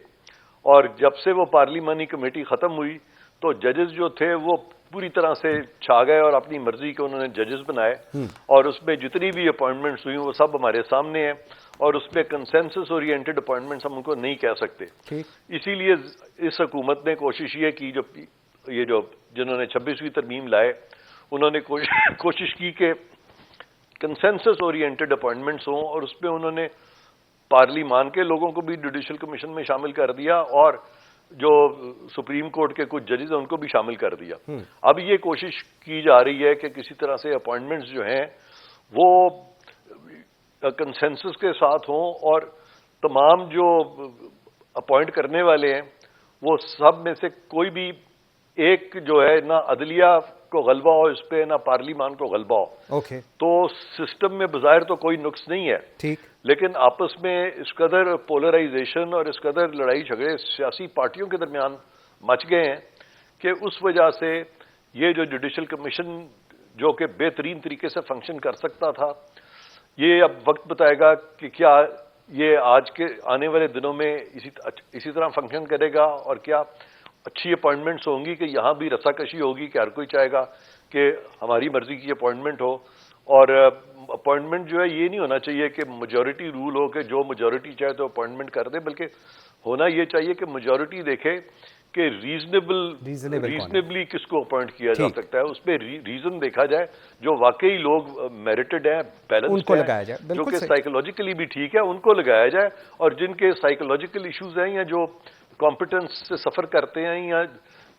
اور جب سے وہ پارلیمانی کمیٹی ختم ہوئی تو ججز جو تھے وہ پوری طرح سے چھا گئے اور اپنی مرضی کے انہوں نے ججز بنائے, اور اس میں جتنی بھی اپوائنٹمنٹس ہوئی وہ سب ہمارے سامنے ہیں, اور اس میں کنسنسس اورینٹڈ اپوائنٹمنٹس ہم ان کو نہیں کہہ سکتے. اسی لیے اس حکومت نے کوشش یہ کی, جنہوں نے 26ویں ترمیم لائے انہوں نے کوشش کی کہ کنسنسس اورینٹڈ اپوائنٹمنٹس ہوں, اور اس پہ انہوں نے پارلیمان کے لوگوں کو بھی جوڈیشل کمیشن میں شامل کر دیا اور جو سپریم کورٹ کے کچھ ججز ہیں ان کو بھی شامل کر دیا. اب یہ کوشش کی جا رہی ہے کہ کسی طرح سے اپوائنٹمنٹس جو ہیں وہ کنسنسس کے ساتھ ہوں, اور تمام جو اپوائنٹ کرنے والے ہیں وہ سب میں سے کوئی بھی ایک جو ہے نہ عدلیہ کو غلبہ ہو اس پہ, نہ پارلیمان کو غلبہ ہو. تو سسٹم میں بظاہر تو کوئی نقص نہیں ہے, لیکن آپس میں اس قدر پولرائزیشن اور اس قدر لڑائی جھگڑے سیاسی پارٹیوں کے درمیان مچ گئے ہیں کہ اس وجہ سے یہ جو جوڈیشل کمیشن جو کہ بہترین طریقے سے فنکشن کر سکتا تھا, یہ اب وقت بتائے گا کہ کیا یہ آج کے آنے والے دنوں میں اسی طرح فنکشن کرے گا, اور کیا اچھی اپوائنٹمنٹس ہوں گی کہ یہاں بھی رسا کشی ہوگی کہ ہر کوئی چاہے گا کہ ہماری مرضی کی اپوائنٹمنٹ ہو. اور اپوائنٹمنٹ جو ہے یہ نہیں ہونا چاہیے کہ میجورٹی رول ہو کہ جو میجورٹی چاہے تو اپوائنٹمنٹ کر دے, بلکہ ہونا یہ چاہیے کہ میجورٹی دیکھے کہ ریزنیبلی کس کو اپوائنٹ کیا جا سکتا ہے, اس پہ ریزن دیکھا جائے, جو واقعی لوگ میرٹڈ ہیں, بیلنسڈ ہیں, جو کہ سائیکولوجیکلی بھی ٹھیک ہے ان کو لگایا جائے, اور جن کے سائیکولوجیکل ایشوز ہیں یا جو کمپٹنس سے سفر کرتے ہیں یا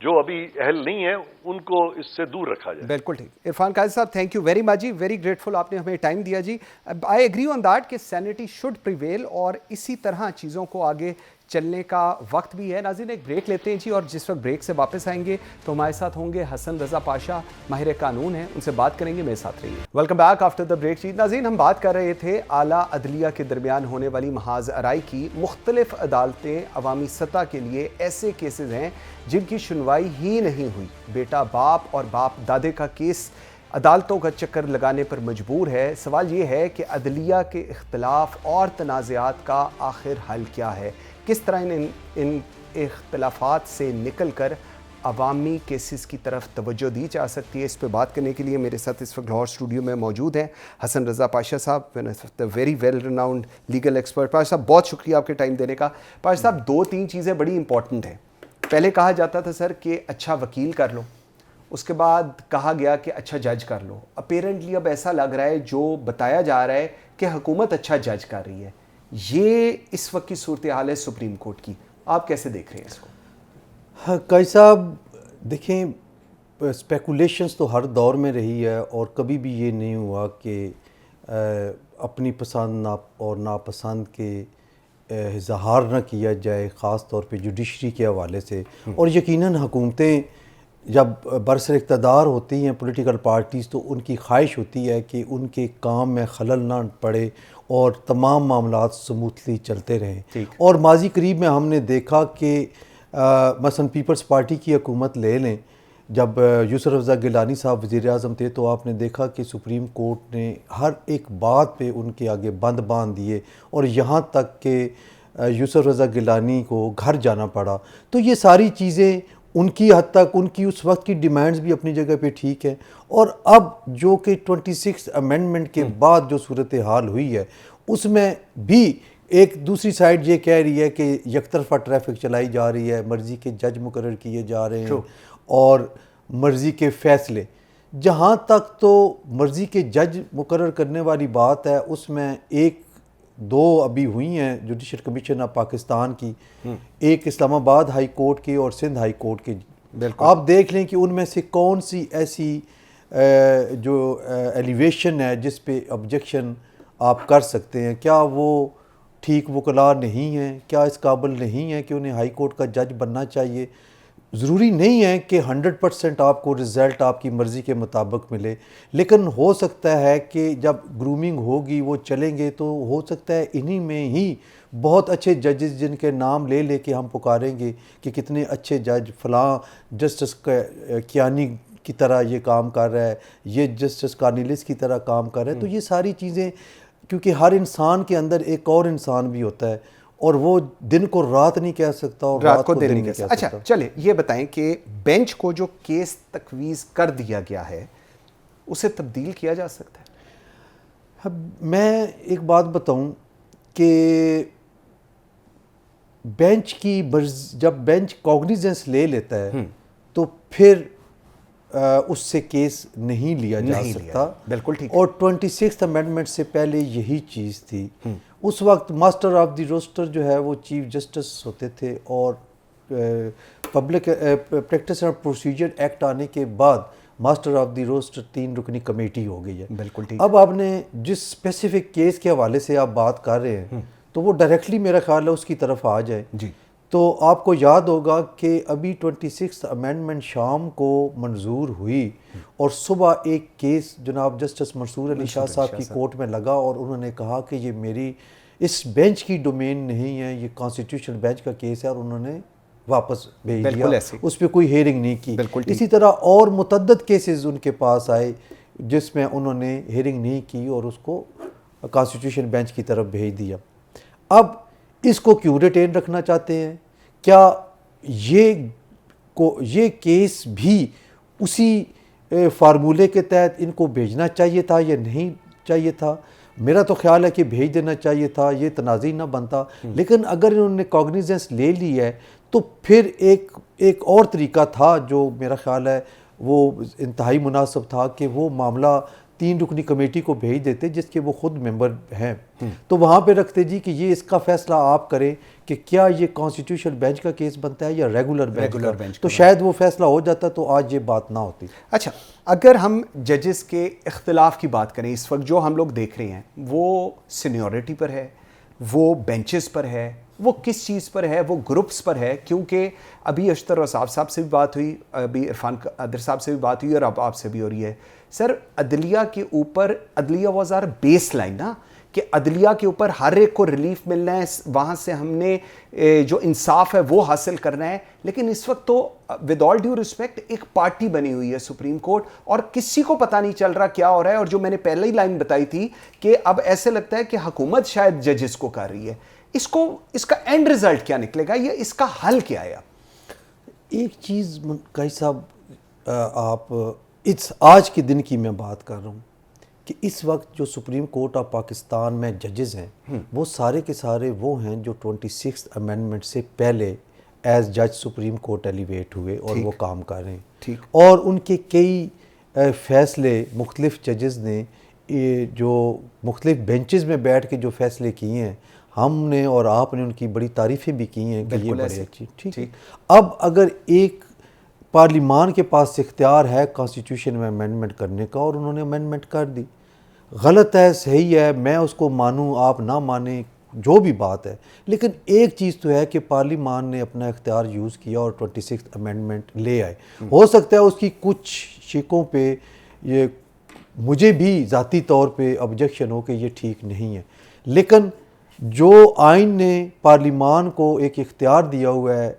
جو ابھی اہل نہیں ہیں ان کو اس سے دور رکھا جائے. بالکل ٹھیک. عرفان قاضی صاحب تھینک یو ویری مچ جی, ویری گریٹفل, آپ نے ہمیں ٹائم دیا جی. آئی ایگری آن دیٹ کہ سینٹی شوڈ پریویل, اور اسی طرح چیزوں کو آگے چلنے کا وقت بھی ہے. ناظرین ایک بریک لیتے ہیں جی, اور جس وقت بریک سے واپس آئیں گے تو ہمارے ساتھ ہوں گے حسن رضا پاشا, ماہر قانون ہیں, ان سے بات کریں گے. میرے ساتھ رہیے. Welcome back after the break جی. ناظرین ہم بات کر رہے تھے اعلیٰ عدلیہ کے درمیان ہونے والی محاذ آرائی کی. مختلف عدالتیں عوامی سطح کے لیے ایسے کیسز ہیں جن کی سنوائی ہی نہیں ہوئی. بیٹا باپ اور باپ دادے کا کیس عدالتوں کا چکر لگانے پر مجبور ہے. سوال یہ ہے کہ عدلیہ کے اختلاف اور تنازعات کا آخر حل کیا ہے, کس طرح ان اختلافات سے نکل کر عوامی کیسز کی طرف توجہ دی جا سکتی ہے. اس پہ بات کرنے کے لیے میرے ساتھ اس وقت لاہور اسٹوڈیو میں موجود ہیں حسن رضا پاشا صاحب, very well renowned legal expert. Pasha صاحب بہت شکریہ آپ کے ٹائم دینے کا. پاشا صاحب 2-3 چیزیں بڑی امپورٹنٹ ہیں. پہلے کہا جاتا تھا سر کہ اچھا وکیل کر لو, اس کے بعد کہا گیا کہ اچھا جج کر لو. اپیرنٹلی اب ایسا لگ رہا ہے جو بتایا جا رہا ہے کہ حکومت اچھا جج کر رہی ہے. یہ اس وقت کی صورتحال ہے سپریم کورٹ کی, آپ کیسے دیکھ رہے ہیں اس کو؟ قاضی صاحب دیکھیں, اسپیکولیشنز تو ہر دور میں رہی ہے, اور کبھی بھی یہ نہیں ہوا کہ اپنی پسند اور ناپسند کے اظہار نہ کیا جائے, خاص طور پہ جوڈیشری کے حوالے سے. اور یقیناً حکومتیں جب برسر اقتدار ہوتی ہیں پولیٹیکل پارٹیز, تو ان کی خواہش ہوتی ہے کہ ان کے کام میں خلل نہ پڑے اور تمام معاملات سموتھلی چلتے رہیں. اور ماضی قریب میں ہم نے دیکھا کہ مثلا پیپلز پارٹی کی حکومت لے لیں, جب یوسف رضا گیلانی صاحب وزیر اعظم تھے تو آپ نے دیکھا کہ سپریم کورٹ نے ہر ایک بات پہ ان کے آگے بند باندھ دیے, اور یہاں تک کہ یوسف رضا گیلانی کو گھر جانا پڑا. تو یہ ساری چیزیں ان کی حد تک, ان کی اس وقت کی ڈیمانڈز بھی اپنی جگہ پہ ٹھیک ہے. اور اب جو کہ 26 امینڈمنٹ کے بعد جو صورتحال ہوئی ہے, اس میں بھی ایک دوسری سائڈ یہ کہہ رہی ہے کہ یک طرفہ ٹریفک چلائی جا رہی ہے, مرضی کے جج مقرر کیے جا رہے ہیں اور مرضی کے فیصلے. جہاں تک تو مرضی کے جج مقرر کرنے والی بات ہے, اس میں 1-2 ابھی ہوئی ہیں جوڈیشل کمیشن آف پاکستان کی, ایک اسلام آباد ہائی کورٹ کی اور سندھ ہائی کورٹ کی. آپ دیکھ لیں کہ ان میں سے کون سی ایسی جو ایلیویشن ہے جس پہ آبجیکشن آپ کر سکتے ہیں. کیا وہ ٹھیک وکلا نہیں ہیں, کیا اس قابل نہیں ہیں کہ انہیں ہائی کورٹ کا جج بننا چاہیے. ضروری نہیں ہے کہ 100% آپ کو رزلٹ آپ کی مرضی کے مطابق ملے, لیکن ہو سکتا ہے کہ جب گرومنگ ہوگی وہ چلیں گے تو ہو سکتا ہے انہی میں ہی بہت اچھے ججز جن کے نام لے لے کے ہم پکاریں گے کہ کتنے اچھے جج, فلاں جسٹس کیانی کی طرح یہ کام کر رہا ہے, یہ جسٹس کارنیلس کی طرح کام کر رہا ہے. تو یہ ساری چیزیں, کیونکہ ہر انسان کے اندر ایک اور انسان بھی ہوتا ہے, اور وہ دن کو رات نہیں کہہ سکتا اور رات کو دن دن نہیں کہہ سکتا. اچھا چلے یہ بتائیں کہ بینچ کو جو کیس تجویز کر دیا گیا ہے اسے تبدیل کیا جا سکتا ہے؟ اب میں ایک بات بتاؤں کہ بینچ کی جب بینچ کوگنیزنس لے لیتا ہے تو پھر اس سے کیس نہیں لیا جا سکتا. بالکل ٹھیک. اور 26th امینڈمنٹ سے پہلے یہی چیز تھی. اس وقت ماسٹر آف دی روسٹر جو ہے وہ چیف جسٹس ہوتے تھے اور public practice and procedure act آنے کے بعد ماسٹر آف دی روسٹر 3 رکنی کمیٹی ہو گئی ہے. بالکل ٹھیک. اب آپ نے جس اسپیسیفک کیس کے حوالے سے آپ بات کر رہے ہیں تو وہ ڈائریکٹلی میرا خیال ہے اس کی طرف آ جائے. جی. تو آپ کو یاد ہوگا کہ ابھی 26th امینڈمنٹ شام کو منظور ہوئی اور صبح ایک کیس جناب جسٹس منصور علی شاہ صاحب کی کورٹ میں لگا اور انہوں نے کہا کہ یہ میری اس بینچ کی ڈومین نہیں ہے, یہ کانسٹیٹیوشنل بینچ کا کیس ہے, اور انہوں نے واپس بھیج دیا, اس پہ کوئی ہیئرنگ نہیں کی. اسی طرح اور متعدد کیسز ان کے پاس آئے جس میں انہوں نے ہیئرنگ نہیں کی اور اس کو کانسٹیٹیوشن بینچ کی طرف بھیج دیا. اب اس کو کیوں ریٹین رکھنا چاہتے ہیں؟ کیا یہ کیس بھی اسی فارمولے کے تحت ان کو بھیجنا چاہیے تھا یا نہیں چاہیے تھا؟ میرا تو خیال ہے کہ بھیج دینا چاہیے تھا, یہ تنازع نہ بنتا. لیکن اگر انہوں نے کوگنیزنس لے لی ہے تو پھر ایک اور طریقہ تھا جو میرا خیال ہے وہ انتہائی مناسب تھا کہ وہ معاملہ 3 رکنی کمیٹی کو بھیج دیتے جس کے وہ خود ممبر ہیں, تو وہاں پہ رکھتے جی کہ یہ اس کا فیصلہ آپ کریں کہ کیا یہ کانسٹیٹیوشنل بینچ کا کیس بنتا ہے یا ریگولر بینچ, تو شاید وہ فیصلہ ہو جاتا تو آج یہ بات نہ ہوتی. اچھا اگر ہم ججز کے اختلاف کی بات کریں اس وقت جو ہم لوگ دیکھ رہے ہیں وہ سینیورٹی پر ہے, وہ بینچز پر ہے, وہ کس چیز پر ہے, وہ گروپس پر ہے؟ کیونکہ ابھی اشتر رضا صاحب سے بھی بات ہوئی, ابھی عرفان قادر صاحب سے بھی بات ہوئی اور اب آپ سے بھی ہو رہی ہے. سر عدلیہ کے اوپر, عدلیہ واز آر بیس لائن نا, کہ عدلیہ کے اوپر ہر ایک کو ریلیف ملنا ہے, وہاں سے ہم نے جو انصاف ہے وہ حاصل کرنا ہے. لیکن اس وقت تو ود آل ڈیو ریسپیکٹ ایک پارٹی بنی ہوئی ہے سپریم کورٹ اور کسی کو پتہ نہیں چل رہا کیا ہو رہا ہے. اور جو میں نے پہلے ہی لائن بتائی تھی کہ اب ایسے لگتا ہے کہ حکومت شاید ججز کو کر رہی ہے. اس کا اینڈ ریزلٹ کیا نکلے گا, یہ اس کا حل کیا ہے؟ ایک چیز قاضی صاحب آپ آج کے دن کی میں بات کر رہا ہوں کہ اس وقت جو سپریم کورٹ آف پاکستان میں ججز ہیں وہ سارے کے سارے وہ ہیں جو 26th امینڈمنٹ سے پہلے ایز جج سپریم کورٹ ایلیویٹ ہوئے اور وہ کام کر رہے ہیں. اور ان کے کئی فیصلے مختلف ججز نے جو مختلف بینچز میں بیٹھ کے جو فیصلے کیے ہیں, ہم نے اور آپ نے ان کی بڑی تعریفیں بھی کی ہیں کہ یہ بڑے اچھی. ٹھیک ہے, اب اگر ایک پارلیمان کے پاس اختیار ہے کانسٹیٹیوشن میں امینڈمنٹ کرنے کا اور انہوں نے امینڈمنٹ کر دی, غلط ہے صحیح ہے میں اس کو مانوں آپ نہ مانیں جو بھی بات ہے, لیکن ایک چیز تو ہے کہ پارلیمان نے اپنا اختیار یوز کیا اور 26th امینڈمنٹ لے آئے. ہو سکتا ہے اس کی کچھ شکوں پہ یہ مجھے بھی ذاتی طور پہ آبجیکشن ہو کہ یہ ٹھیک نہیں ہے, لیکن جو آئین نے پارلیمان کو ایک اختیار دیا ہوا ہے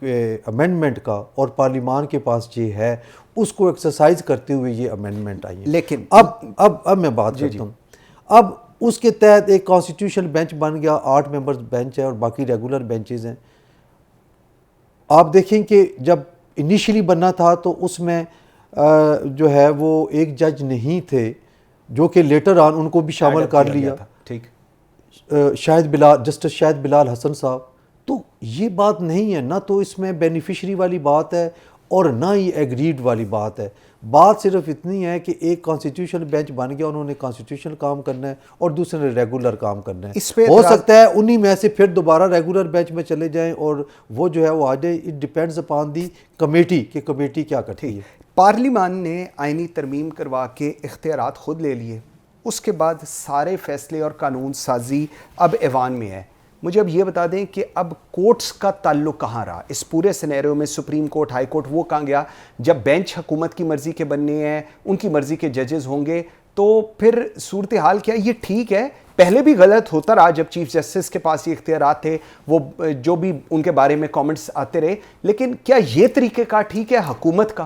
امینڈمنٹ کا اور پارلیمان کے پاس یہ ہے اس کو ایکسرسائز کرتے ہوئے یہ امینڈمنٹ آئی ہے. لیکن اب میں بات کرتا ہوں, اب اس کے تحت ایک کانسٹیٹیوشنل بینچ بن گیا, 8 ممبرز بینچ ہے اور باقی ریگولر بینچز ہیں. آپ دیکھیں کہ جب انیشلی بننا تھا تو اس میں جو ہے وہ ایک جج نہیں تھے جو کہ لیٹر آن ان کو بھی شامل کر لیا. ٹھیک, جسٹس شاہد بلال حسن صاحب. تو یہ بات نہیں ہے, نہ تو اس میں بینیفیشری والی بات ہے اور نہ ہی ایگریڈ والی بات ہے. بات صرف اتنی ہے کہ ایک کانسٹیٹیوشنل بینچ بن گیا, انہوں نے کانسٹیٹیوشنل کام کرنا ہے اور دوسرے نے ریگولر کام کرنا ہے. ہو سکتا ہے انہی میں سے پھر دوبارہ ریگولر بینچ میں چلے جائیں اور وہ جو ہے وہ آ جائے. It depends upon the committee کہ کمیٹی کیا کرتی ہے. پارلیمان نے آئینی ترمیم کروا کے اختیارات خود لے لیے, اس کے بعد سارے فیصلے اور قانون سازی اب ایوان میں ہے. مجھے اب یہ بتا دیں کہ اب کورٹس کا تعلق کہاں رہا اس پورے سینیریو میں؟ سپریم کورٹ, ہائی کورٹ, وہ کہاں گیا؟ جب بینچ حکومت کی مرضی کے بننے ہیں, ان کی مرضی کے ججز ہوں گے, تو پھر صورتحال کیا؟ یہ ٹھیک ہے, پہلے بھی غلط ہوتا رہا جب چیف جسٹس کے پاس یہ اختیارات تھے, وہ جو بھی ان کے بارے میں کامنٹس آتے رہے, لیکن کیا یہ طریقہ کار ٹھیک ہے حکومت کا؟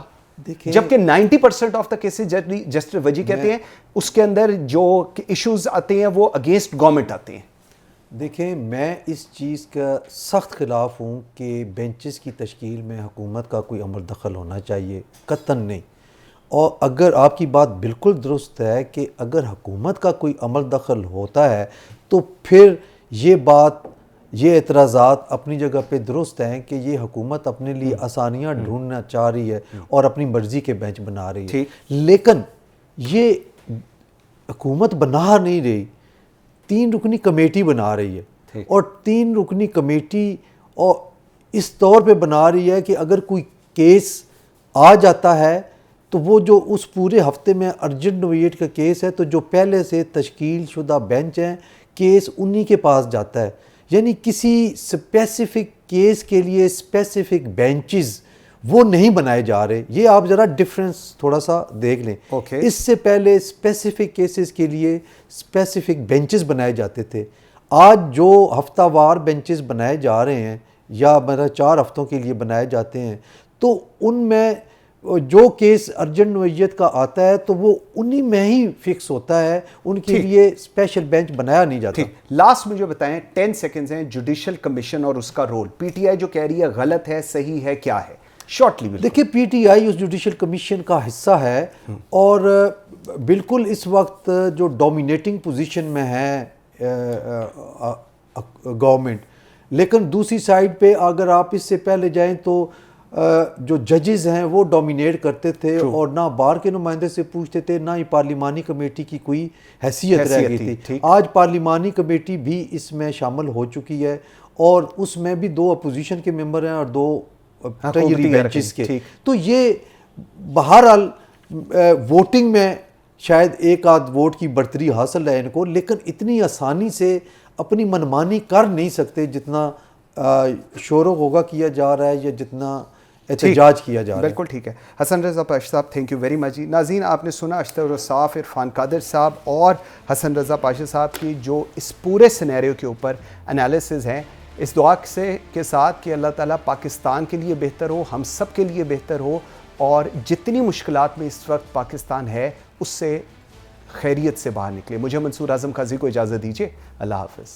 جبکہ 90% آف دا کیسز جسٹس وجی کہتے ہیں اس کے اندر جو ایشوز آتے ہیں وہ اگینسٹ گورنمنٹ آتے ہیں. دیکھیں میں اس چیز کا سخت خلاف ہوں کہ بینچز کی تشکیل میں حکومت کا کوئی عمل دخل ہونا چاہیے، قطعاً نہیں۔ اور اگر آپ کی بات بالکل درست ہے کہ اگر حکومت کا کوئی عمل دخل ہوتا ہے تو پھر یہ اعتراضات اپنی جگہ پہ درست ہیں کہ یہ حکومت اپنے لیے آسانیاں ڈھونڈنا چاہ رہی ہے اور اپنی مرضی کے بینچ بنا رہی ہے، لیکن یہ حکومت بنا نہیں رہی، 3 رکنی کمیٹی بنا رہی ہے، اور 3 رکنی کمیٹی اور اس طور پہ بنا رہی ہے کہ اگر کوئی کیس آ جاتا ہے تو وہ جو اس پورے ہفتے میں ارجنٹ نوعیت کا کیس ہے تو جو پہلے سے تشکیل شدہ بینچ ہیں کیس انہی کے پاس جاتا ہے، یعنی کسی اسپیسیفک کیس کے لیے اسپیسیفک بینچز وہ نہیں بنائے جا رہے۔ یہ آپ ذرا ڈفرینس تھوڑا سا دیکھ لیں، اس سے پہلے اسپیسیفک کیسز کے لیے اسپیسیفک بینچز بنائے جاتے تھے۔ آج جو ہفتہ وار بینچز بنائے جا رہے ہیں یا 4 ہفتوں کے لیے بنائے جاتے ہیں تو ان میں جو کیس ارجنٹ نوعیت کا آتا ہے تو وہ انہی میں ہی فکس ہوتا ہے، ان کے لیے اسپیشل بینچ بنایا نہیں جاتا۔ لاسٹ مجھے بتائیں 10 سیکنڈز ہیں، جوڈیشل کمیشن اور اس کا رول، پی ٹی آئی جو کہہ رہی ہے غلط ہے، صحیح ہے، کیا ہے؟ شارٹلی دیکھیں پی ٹی آئی اس جوڈیشل کمیشن کا حصہ ہے اور بالکل اس وقت جو ڈومینیٹنگ پوزیشن میں ہے گورنمنٹ، لیکن دوسری سائڈ پہ اگر آپ اس سے پہلے جائیں تو جو ججز ہیں وہ ڈومینیٹ کرتے تھے اور نہ بار کے نمائندے سے پوچھتے تھے، نہ ہی پارلیمانی کمیٹی کی کوئی حیثیت رہ گئی تھی۔ آج پارلیمانی کمیٹی بھی اس میں شامل ہو چکی ہے اور اس میں بھی 2 اپوزیشن کے ممبر ہیں اور 2 ٹریجری بینچز کے، تو یہ بہرحال ووٹنگ میں شاید 1 آدھ ووٹ کی برتری حاصل ہے ان کو، لیکن اتنی آسانی سے اپنی منمانی کر نہیں سکتے جتنا شور و غوغا کیا جا رہا ہے یا جتنا احتجاج کیا جا رہا ہے۔ بالکل ٹھیک ہے۔ حسن رضا پاشا صاحب تھینک یو ویری مچ جی۔ ناظرین آپ نے سنا اشتر الصاف، عرفان قادر صاحب اور حسن رضا پاشا صاحب کی جو اس پورے سینیریو کے اوپر انالیسز ہیں، اس دعا کے ساتھ کہ اللہ تعالیٰ پاکستان کے لیے بہتر ہو، ہم سب کے لیے بہتر ہو، اور جتنی مشکلات میں اس وقت پاکستان ہے اس سے خیریت سے باہر نکلے۔ مجھے منصور اعظم قاضی کو اجازت دیجیے، اللہ حافظ۔